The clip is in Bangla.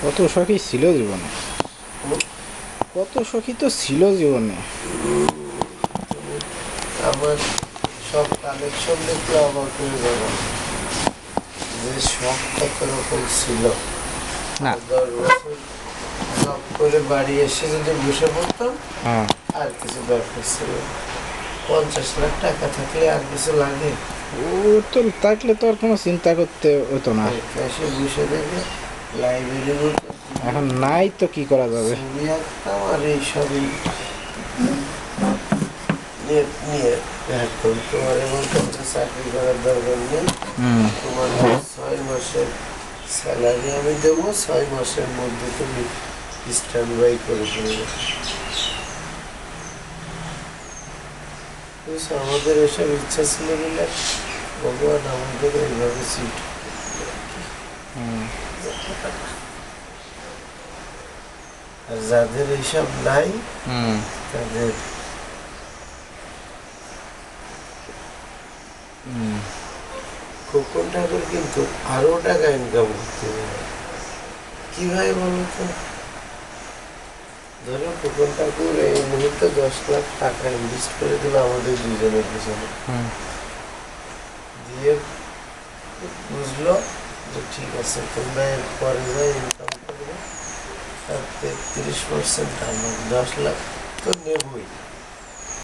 কত শখই ছিল জীবনে, কত শখই তো ছিল জীবনে। আমার সব কালেকশন দেখলে অবাক হয়ে যাবো, যে শখ কত রকম ছিল। না। 10 বছর জব করে বাড়ি এসে যদি বসে পড়তাম, হ্যাঁ, আর কিছু দরকার ছিল না। 50 লাখ টাকা থাকলে আর কিছু লাগে? ও তো থাকলে তো আর কোনো চিন্তা করতে হতো না। এসে বসে দেখে লাইব্রেরি এখন নাই তো কি করা যাবে। ছবি আঁকতাম আর এইসবই নেট নিয়ে রাখতাম। তোমার এমন একটা চাকরি করার দরকার নেই, তোমার 6 মাসের স্যালারি আমি দেবো, 6 মাসের মধ্যে তুমি স্ট্যান্ড বাই করে ফেলবে। আমাদের এসব ইচ্ছা ছিল বলে ভগবান আমাদের এইভাবে সিট। আর যাদের এইসব নাই তাদের খোকন ঠাকুর কিন্তু আরো টাকা ইনকাম করতে পারে। কিভাবে বলো তো? ধরো খোকন ঠাকুর এই মুহূর্তে 10 লাখ টাকা ইনভেস্ট করে দিল আমাদের দুজনের পিছনে, দিয়ে বুঝলো যে ঠিক আছে তোমরা এর পরে যাই ইনকাম করবে, তার 33% আমার 10 লাখ তো নেবই।